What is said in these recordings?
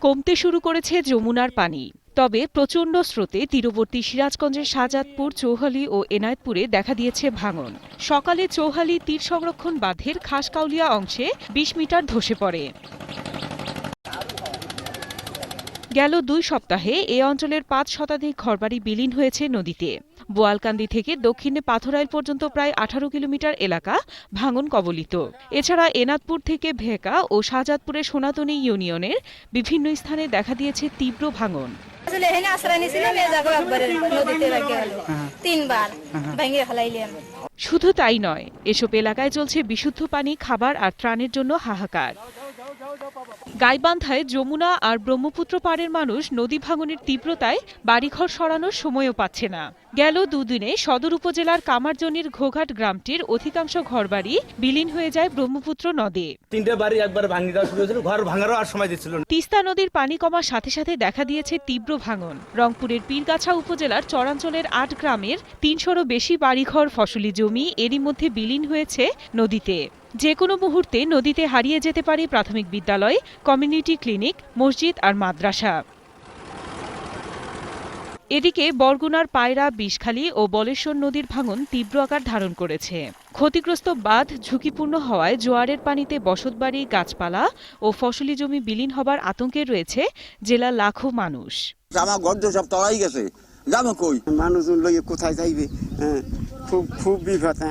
কমতে শুরু করেছে যমুনার পানি। তবে প্রচণ্ড স্রোতে তীরবর্তী সিরাজগঞ্জের শাহজাদপুর, চৌহালি ও এনায়েতপুরে দেখা দিয়েছে ভাঙন। সকালে চৌহালি তীর সংরক্ষণ বাঁধের খাসকাউলিয়া অংশে ২০ মিটার ধসে পড়ে। গেল ২ সপ্তাহে এ অঞ্চলের ৫ শতাধিক ঘরবাড়ি বিলীন হয়েছে নদীতে। বোয়ালকান্দি থেকে দক্ষিণে পাথরাইল পর্যন্ত প্রায় ১৮ কিলোমিটার এলাকা ভাঙন কবলিত। এছাড়া এনাদপুর থেকে ভেকা ও শাহজাদপুরের সোনাতনী ইউনিয়নের বিভিন্ন স্থানে দেখা দিয়েছে তীব্র ভাঙন। শুধু তাই নয়, এসব এলাকায় চলছে বিশুদ্ধ পানি, খাবার আর ত্রাণের জন্য হাহাকার। গাইবান্ধায় যমুনা আর ব্রহ্মপুত্র পাড়ের মানুষ নদী ভাঙনের তীব্রতায় বাড়িঘর সরানোর সময়ও পাচ্ছে না। গেল দুদিনে সদর উপজেলার কামারজনীর ঘোঘাট গ্রামটির অধিকাংশ ঘরবাড়ি বিলীন হয়ে যায় ব্রহ্মপুত্র নদে। 3টে বাড়ি একবার ভাঙি দেওয়া শুরু হয়েছিল, ঘর ভাঙারও আর সময় দিচ্ছিল না। তিস্তা নদীর পানি কমার সাথে সাথে দেখা দিয়েছে তীব্র ভাঙন। রংপুরের পীরগাছা উপজেলার চরাঞ্চলের ৮ গ্রামের ৩০০রও বেশি বাড়িঘর, ফসলি জমি এরই মধ্যে বিলীন হয়েছে নদীতে। যে কোনো মুহূর্তে নদীতে হারিয়ে যেতে পারে প্রাথমিক বিদ্যালয়, কমিউনিটি ক্লিনিক, মসজিদ আর মাদ্রাসা। এদিকে বরগুনার পায়রা, বিষখালী ও বলেশ্বর নদীর ভাঙন তীব্র আকার ধারণ করেছে। ক্ষতিগ্রস্ত বাঁধ ঝুঁকিপূর্ণ হওয়ায় জোয়ারের পানিতে বসতবাড়ি, গাছপালা ও ফসলি জমি বিলীন হবার আতঙ্কে রয়েছে জেলার লাখো মানুষ। আমার ঘর সব তলাই গেছে, যাবো কই? মানুষজন লইয়ে কোথায় যাইবে? খুব বিপদ।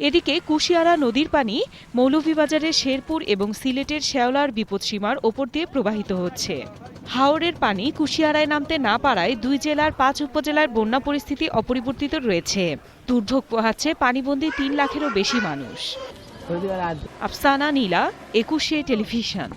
এদিকে কুশিয়ারা নদীর পানি মৌলভীবাজারের শেরপুর এবং সিলেটের শেওলার বিপদসীমার ওপর দিয়ে প্রবাহিত হচ্ছে। হাওরের পানি কুশিয়ারায় নামতে না পারায় ২ জেলার ৫ উপজেলার বন্যা পরিস্থিতি অপরিবর্তিত রয়েছে। দুর্ভোগ পোহাচ্ছে পানিবন্দী ৩ লাখেরও বেশি মানুষ। আফসানা নীলা, ২১শে টেলিভিশন।